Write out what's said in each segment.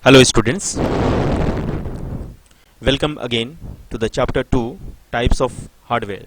Hello students, welcome again to the chapter 2 types of hardware.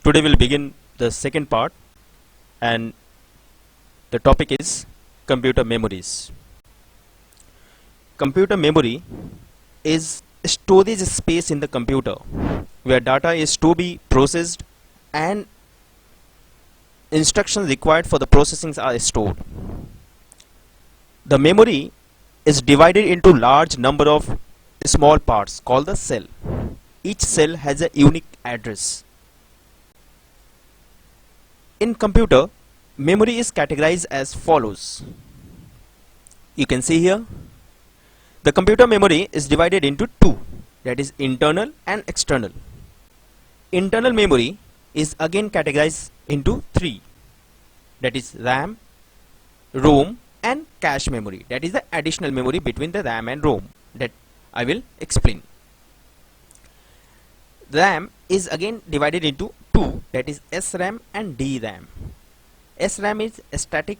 Today we'll begin the second part and the topic is computer memories. Computer memory is storage space in the computer where data is to be processed and instructions required for the processing are stored. The memory is divided into large number of small parts called the cell. Each cell has a unique address. In computer, memory is categorized as follows. You can see here, the computer memory is divided into two, that is internal and external. Internal memory is again categorized into three, that is RAM, ROM and cache memory, that is the additional memory between the RAM and ROM that I will explain. RAM is again divided into two, that is SRAM and DRAM. SRAM is static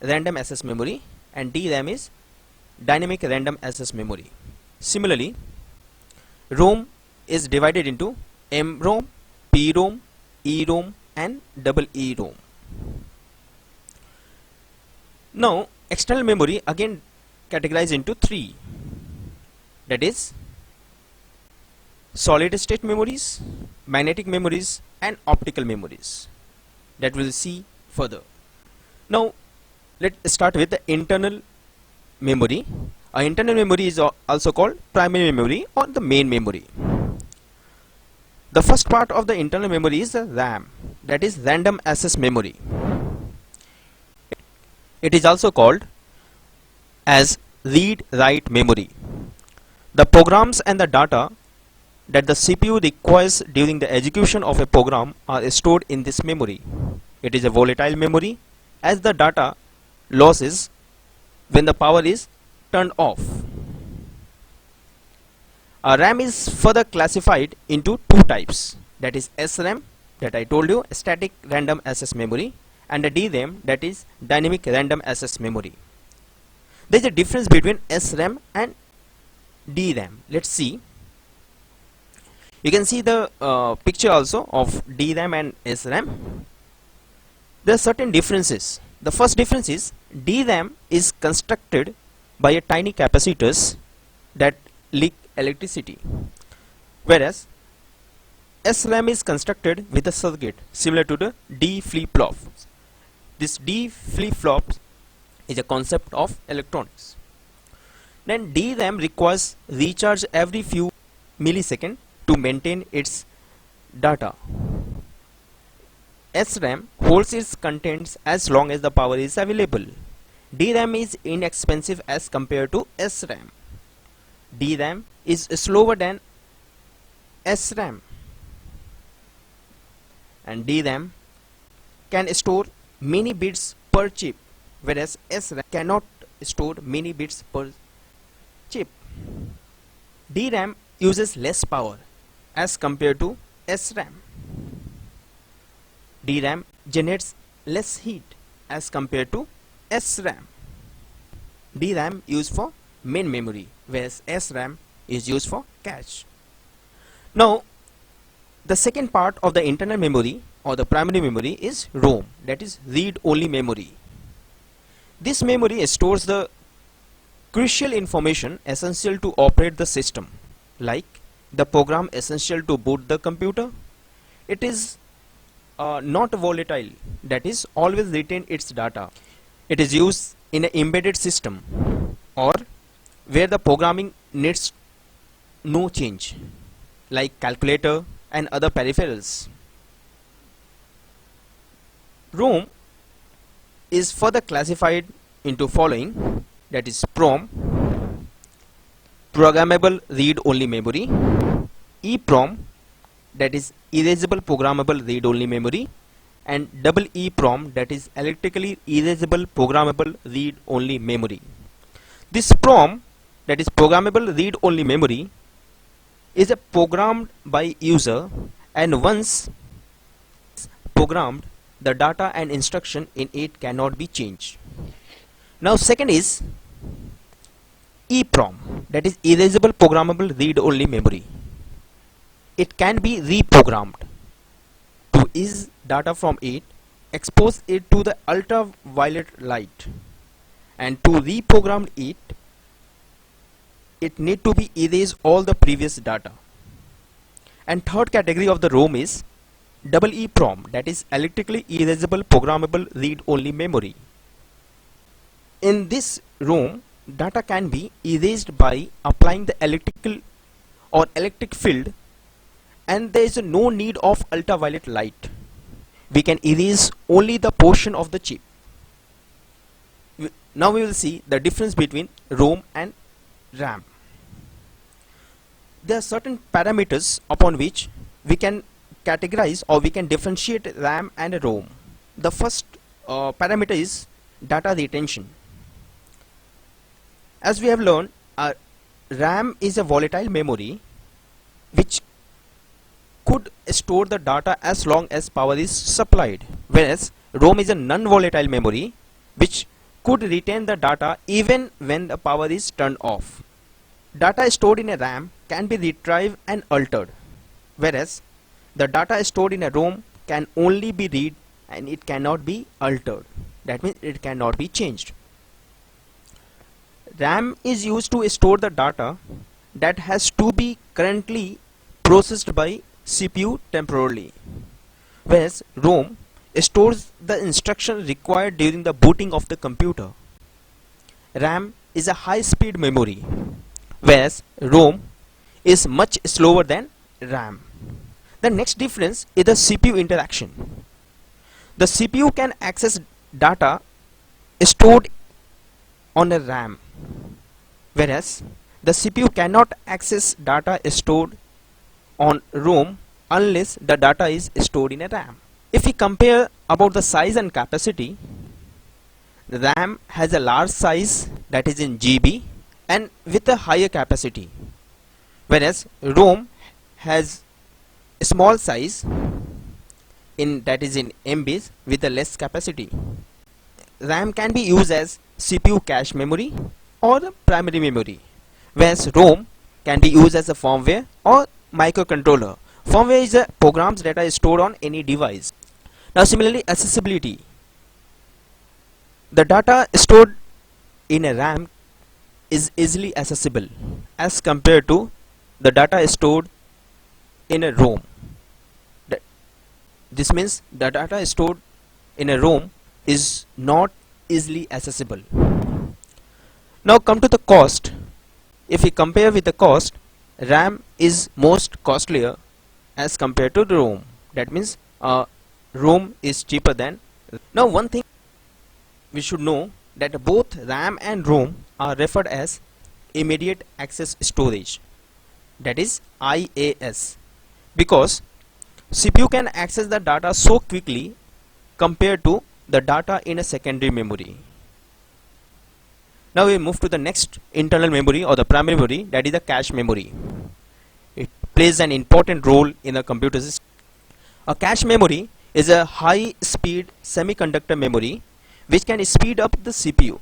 random access memory and DRAM is dynamic random access memory. Similarly, ROM is divided into MROM, PROM, EROM and EEROM. Now external memory again categorized into three, that is solid state memories, magnetic memories and optical memories, that we'll see further. Now let's start with the internal memory. Our internal memory is also called primary memory or the main memory. The first part of the internal memory is the RAM, that is random access memory. It is also called as read-write memory. The programs and the data that the CPU requires during the execution of a program are stored in this memory. It is a volatile memory as the data losses when the power is turned off. A RAM is further classified into two types, that is SRAM, that I told you, static random access memory, and the DRAM, that is dynamic random access memory. There is a difference between SRAM and DRAM. Let's see. You can see the picture also of DRAM and SRAM. There are certain differences. The first difference is DRAM is constructed by a tiny capacitors that leak electricity, whereas SRAM is constructed with a circuit similar to the D flip-flop. This D flip-flop is a concept of electronics. Then DRAM requires recharge every few milliseconds to maintain its data. SRAM holds its contents as long as the power is available. DRAM is inexpensive as compared to SRAM. DRAM is slower than SRAM, and DRAM can store many bits per chip, whereas SRAM cannot store many bits per chip. DRAM uses less power as compared to SRAM. DRAM generates less heat as compared to SRAM. DRAM used for main memory, whereas SRAM is used for cache. Now the second part of the internal memory or the primary memory is ROM, that is read-only memory. This memory stores the crucial information essential to operate the system, like the program essential to boot the computer. It is not volatile, that is always retain its data. It is used in an embedded system or where the programming needs no change, like calculator and other peripherals. ROM is further classified into following, that is PROM, programmable read-only memory, EPROM, that is erasable programmable read-only memory, and EEPROM, that is electrically erasable programmable read-only memory. This PROM, that is programmable read-only memory, is programmed by user, and once programmed, the data and instruction in it cannot be changed. Now second is EEPROM, that is erasable programmable read-only memory. It can be reprogrammed to erase data from it, expose it to the ultraviolet light, and to reprogram it, it need to be erase all the previous data. And third category of the ROM is EEPROM, that is electrically erasable programmable read-only memory. In this ROM, data can be erased by applying the electrical or electric field, and there is no need of ultraviolet light. We can erase only the portion of the chip. Now we will see the difference between ROM and RAM. There are certain parameters upon which we can categorize or we can differentiate RAM and ROM. The first parameter is data retention. As we have learned, RAM is a volatile memory which could store the data as long as power is supplied, whereas ROM is a non-volatile memory which could retain the data even when the power is turned off. Data stored in a RAM can be retrieved and altered, whereas the data stored in a ROM can only be read and it cannot be altered. That means it cannot be changed. RAM is used to store the data that has to be currently processed by CPU temporarily, whereas ROM stores the instruction required during the booting of the computer. RAM is a high-speed memory, whereas ROM is much slower than RAM. The next difference is the CPU interaction. The CPU can access data stored on a RAM, whereas the CPU cannot access data stored on ROM unless the data is stored in a RAM. If we compare about the size and capacity, the RAM has a large size, that is in GB, and with a higher capacity, whereas ROM has a small size, that is in MBs, with a less capacity. RAM can be used as CPU cache memory or primary memory, whereas ROM can be used as a firmware or microcontroller. Firmware is a programs that are stored on any device. Now similarly, accessibility. The data stored in a RAM is easily accessible as compared to the data stored in a ROM. This means the data stored in a ROM is not easily accessible. Now come to the cost. If we compare with the cost, RAM is most costlier as compared to the ROM. That means ROM is cheaper than. Now one thing we should know, that both RAM and ROM are referred as immediate access storage, that is IAS, because CPU can access the data so quickly compared to the data in a secondary memory. Now we move to the next internal memory or the primary memory, that is the cache memory. It plays an important role in a computer system. A cache memory is a high speed semiconductor memory which can speed up the CPU.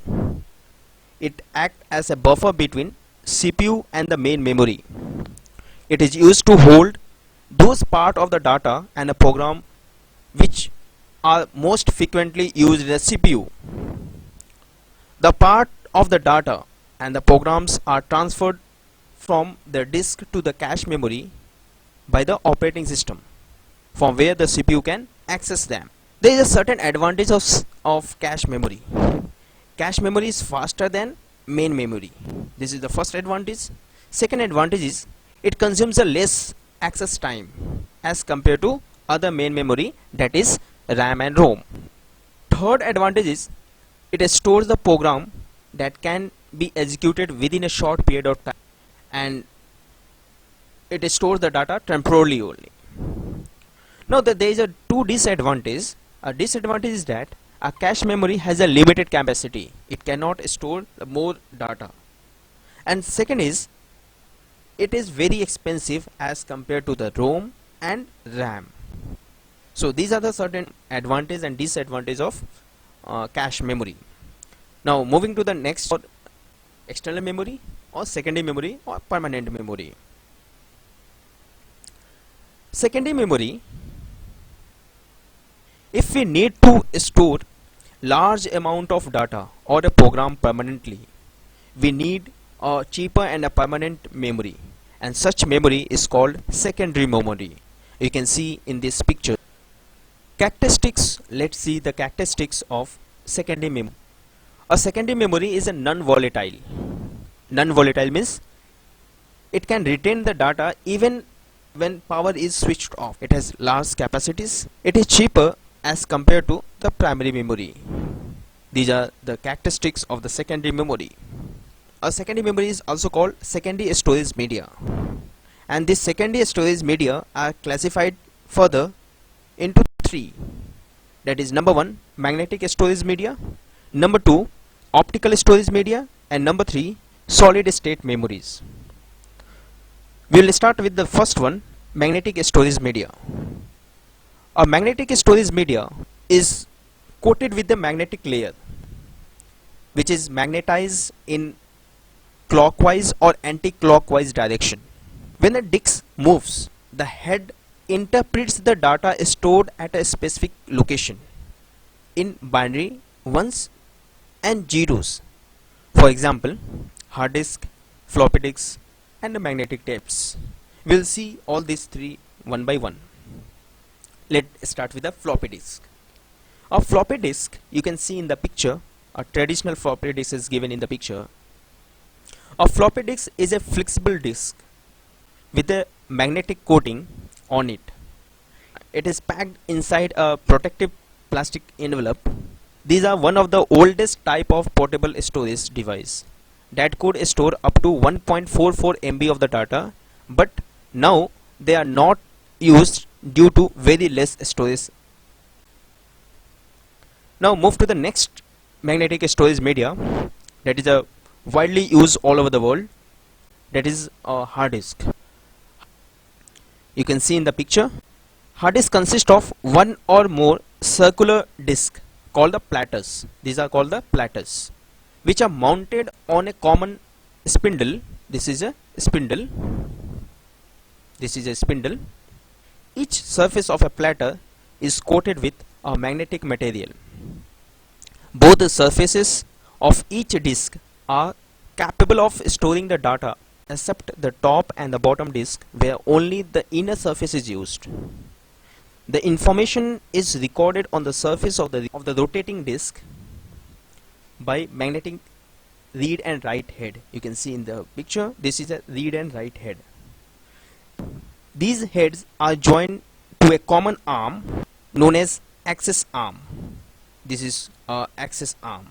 It acts as a buffer between CPU and the main memory. It is used to hold those part of the data and a program which are most frequently used in a CPU. The part of the data and the programs are transferred from the disk to the cache memory by the operating system, from where the CPU can access them. There is a certain advantage of cache memory. Cache memory is faster than main memory. This is the first advantage. Second advantage is it consumes a less access time as compared to other main memory, that is RAM and ROM. Third advantage is it stores the program that can be executed within a short period of time, and it stores the data temporarily only. Now there is a two disadvantage. A disadvantage is that a cache memory has a limited capacity. It cannot store more data. And second is it is very expensive as compared to the ROM and RAM. So these are the certain advantage and disadvantage of cache memory. Now moving to the next, external memory. or secondary memory or permanent memory. Secondary memory, if we need to store large amount of data or a program permanently, we need a cheaper and a permanent memory, and such memory is called secondary memory. You can see in this picture characteristics. Let's see the characteristics of secondary memory. A secondary memory is a non-volatile. Non-volatile means it can retain the data even when power is switched off. It has large capacities. It is cheaper as compared to the primary memory. These are the characteristics of the secondary memory. A secondary memory is also called secondary storage media, and this secondary storage media are classified further into three. That is, number 1, magnetic storage media, number 2, optical storage media, and number 3, solid state memories. We will start with the first one, magnetic storage media. A magnetic storage media is coated with the magnetic layer, which is magnetized in clockwise or anti-clockwise direction. When the disk moves, the head interprets the data stored at a specific location in binary ones and zeros. For example, hard disk, floppy disk, and the magnetic tapes. We'll see all these three one by one. Let's start with the floppy disk. A floppy disk, you can see in the picture, a traditional floppy disk is given in the picture. A floppy disk is a flexible disk with a magnetic coating on it. It is packed inside a protective plastic envelope. These are one of the oldest type of portable storage device that could store up to 1.44 MB of the data, but now they are not used due to very less storage. Now move to the next magnetic storage media that is a widely used all over the world, that is a hard disk. You can see in the picture, hard disk consists of one or more circular disks called the platters. These are called the platters, which are mounted on a common spindle. This is a spindle. This is a spindle. Each surface of a platter is coated with a magnetic material. Both the surfaces of each disk are capable of storing the data except the top and the bottom disk, where only the inner surface is used. The information is recorded on the surface of the rotating disk by magnetic read and write head. You can see in the picture, this is a read and write head. These heads are joined to a common arm known as access arm. This is access arm.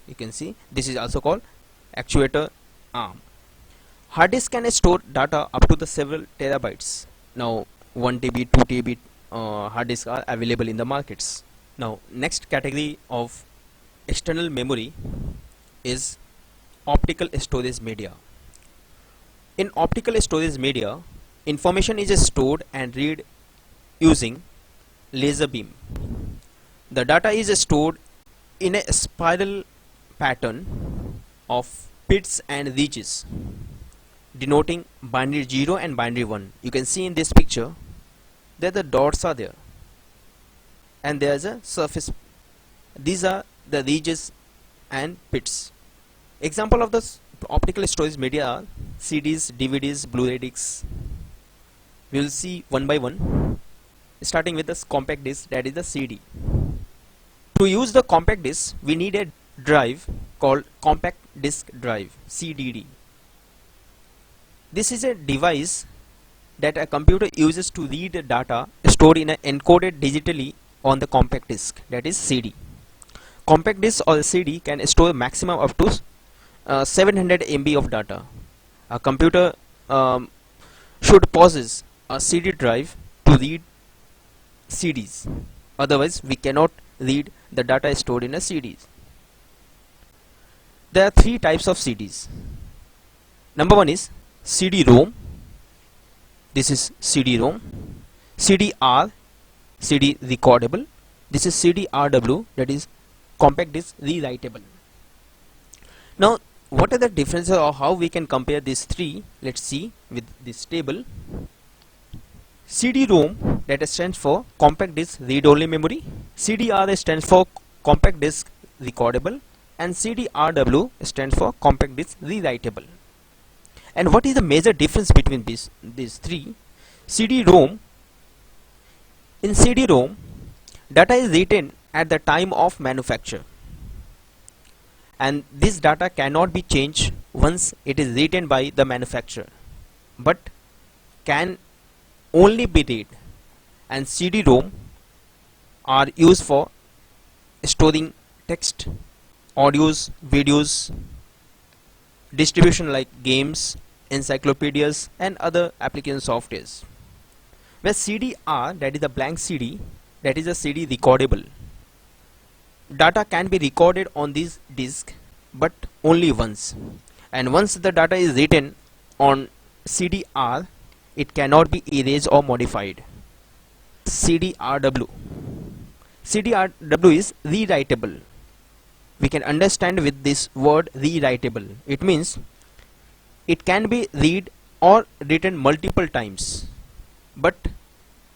You can see this is also called actuator arm. Hard disk can store data up to the several terabytes. Now 1 TB, 2 TB hard disks are available in the markets. Now next category of external memory is optical storage media. In optical storage media, information is stored and read using laser beam. The data is stored in a spiral pattern of pits and ridges denoting binary 0 and binary 1. You can see in this picture that the dots are there and there is a surface. These are the ridges and pits. Example of the optical storage media are CDs, DVDs, Blu-ray discs. We will see one by one, starting with this compact disc, that is the CD. To use the compact disc, we need a drive called compact disc drive, CDD. This is a device that a computer uses to read the data stored in encoded digitally on the compact disc, that is CD. Compact disc or CD can store maximum up to 700 MB of data. A computer should possess a CD drive to read CDs. Otherwise, we cannot read the data stored in a CDs. There are three types of CDs. Number one is CD-ROM. This is CD-ROM. CD-R, CD recordable. This is CD-RW, that is compact disc rewritable. Now what are the differences or how we can compare these three? Let's see with this table. CD-ROM, that stands for compact disk read-only memory. CD-R stands for compact disk recordable, and CD-RW stands for compact disk rewritable. And what is the major difference between these three? CD-ROM. In CD-ROM, data is written at the time of manufacture, and this data cannot be changed once it is written by the manufacturer, but can only be read. And CD-ROM are used for storing text, audios, videos, distribution like games, encyclopedias and other application softwares. Where CD-R, that is a blank CD, that is a CD recordable. Data can be recorded on this disk but only once, and once the data is written on CD-R, it cannot be erased or modified. CD-RW. CD-RW is rewritable. We can understand with this word rewritable. It means it can be read or written multiple times, but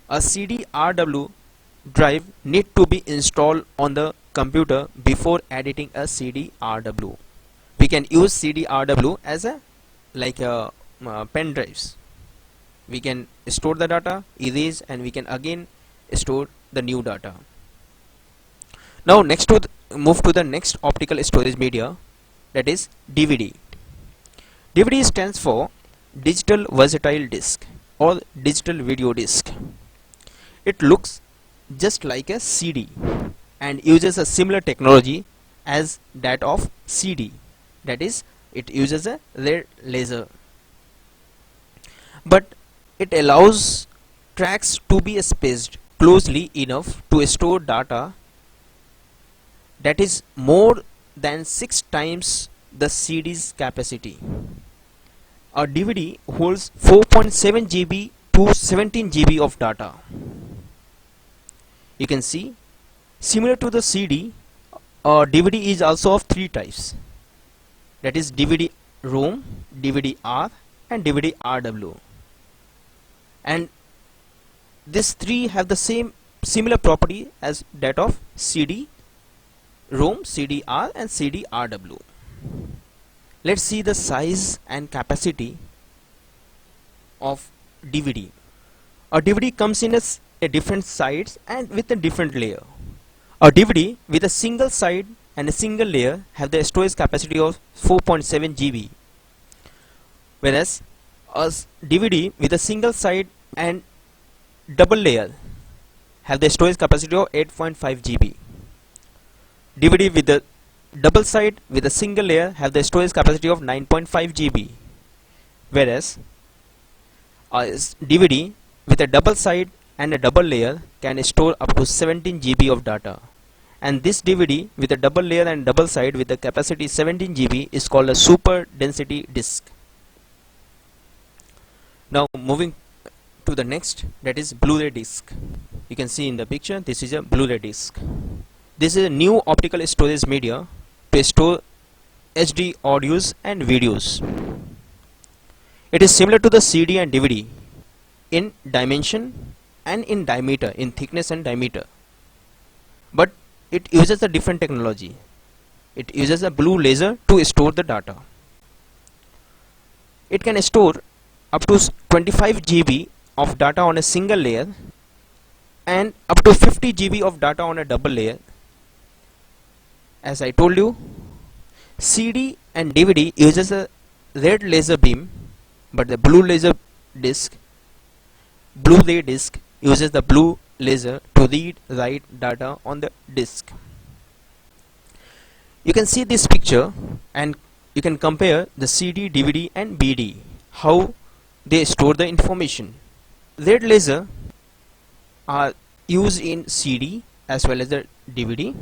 a CD-RW drive need to be installed on the computer before editing a CD-RW. We can use CD-RW as a pen drives. We can store the data, erase, and we can again store the new data. Now move to the next optical storage media, that is DVD. DVD stands for digital versatile disc or digital video disc. It looks just like a CD and uses a similar technology as that of CD, that is, it uses a red laser, but it allows tracks to be spaced closely enough to store data that is more than 6 times the CD's capacity. A DVD holds 4.7 GB to 17 GB of data. You can see, similar to the CD, a DVD is also of 3 types, that is DVD-ROM, DVD-R and DVD-RW. And these three have the similar property as that of CD-ROM, CD-R and CD-RW. Let's see the size and capacity of DVD. A DVD comes in a different sides and with a different layer. A DVD with a single side and a single layer have the storage capacity of 4.7 GB, whereas a DVD with a single side and double layer have the storage capacity of 8.5 GB. DVD with a double side with a single layer have the storage capacity of 9.5 GB, whereas a DVD with a double side and a double layer can store up to 17 GB of data. And this DVD with a double layer and double side with the capacity 17 GB is called a super density disk. Now moving to the next, that is Blu-ray disc. You can see in the picture, this is a Blu-ray disc. This is a new optical storage media to store HD audios and videos. It is similar to the CD and DVD in dimension and in diameter, in thickness and diameter, but it uses a different technology. It uses a blue laser to store the data. It can store up to 25 GB of data on a single layer and up to 50 GB of data on a double layer. As I told you, CD and DVD uses a red laser beam, but the Blu-ray disc uses the blue laser to write data on the disc. You can see this picture and you can compare the CD, DVD and BD, how they store the information. Red laser are used in CD as well as the DVD,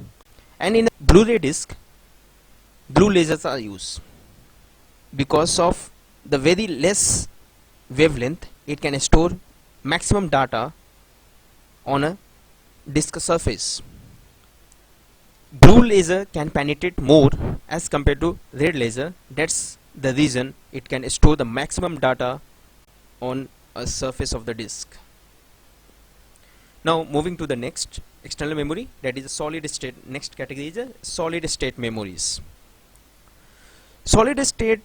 and in a Blu-ray disc, blue lasers are used. Because of the very less wavelength, it can store maximum data on a disk surface. Blue laser can penetrate more as compared to red laser. That's the reason it can store the maximum data on a surface of the disk. Now moving to the next external memory, that is a solid state. Next category is a solid state memories. Solid state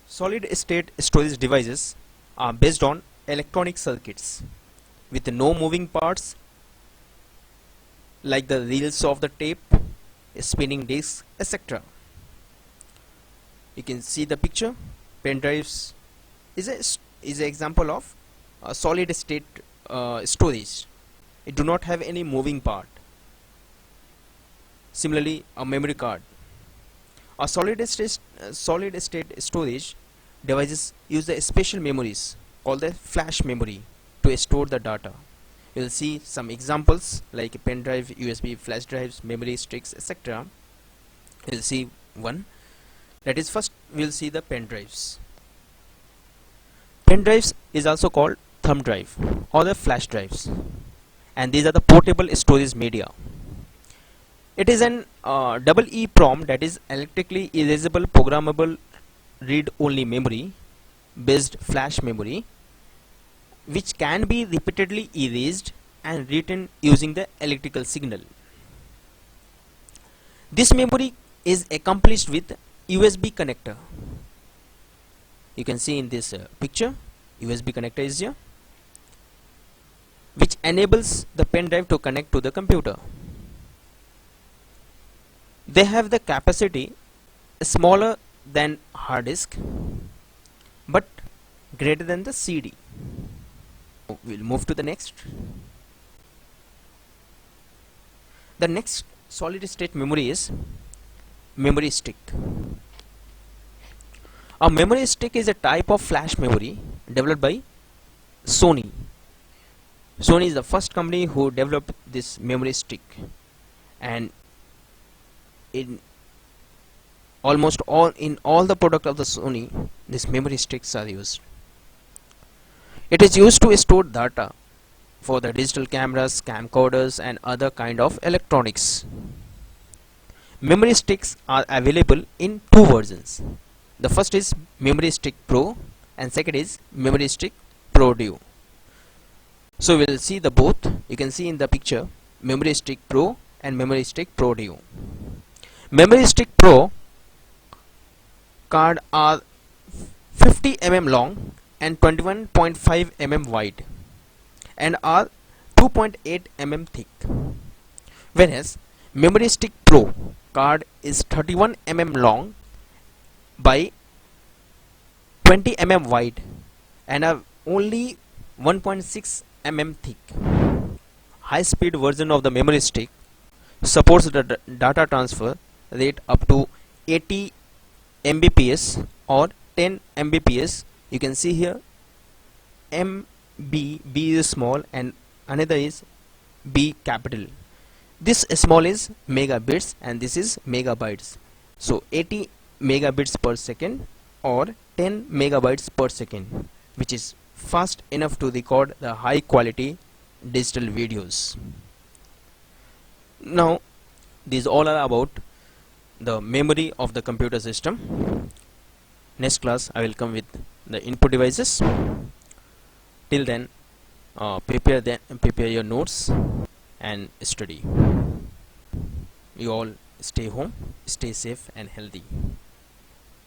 storage devices are based on electronic circuits with no moving parts like the reels of the tape, spinning discs, etc. You can see the picture. Pen drives is an example of a solid state storage. It do not have any moving part. Similarly, a memory card. A solid state storage devices use the special memories called the flash memory to store the data. You will see some examples like a pen drive, USB, flash drives, memory sticks, etc. You will see one. That is, first we will see the pen drives. Pen drives is also called thumb drive or the flash drives, and these are the portable storage media. It is an double EEPROM, that is electrically erasable programmable read-only memory based flash memory, which can be repeatedly erased and written using the electrical signal. This memory is accomplished with USB connector. You can see in this picture, USB connector is here, which enables the pen drive to connect to the computer. They have the capacity smaller than hard disk but greater than the CD. We'll move to the next. The next solid state memory is memory stick. A memory stick is a type of flash memory developed by Sony. Sony is the first company who developed this memory stick, and in almost all the product of the Sony, these memory sticks are used. It is used to store data for the digital cameras, camcorders, and other kind of electronics. Memory sticks are available in two versions. The first is Memory Stick Pro and second is Memory Stick Pro Duo. So we will see the both. You can see in the picture Memory Stick Pro and Memory Stick Pro Duo. Memory Stick Pro card are 50 mm long and 21.5 mm wide and are 2.8 mm thick, whereas Memory Stick Pro card is 31 mm long by 20 mm wide and are only 1.6 mm thick. High speed version of the memory stick supports the data transfer rate up to 80 Mbps or 10 Mbps. You can see here MB, B is small and another is B capital. This small is megabits and this is megabytes. So 80 megabits per second or 10 megabytes per second, which is fast enough to record the high quality digital videos. Now these all are about the memory of the computer system. Next class I will come with the input devices. Till then prepare your notes and study. You all stay home, stay safe and healthy.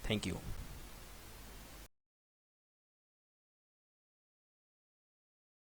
Thank you.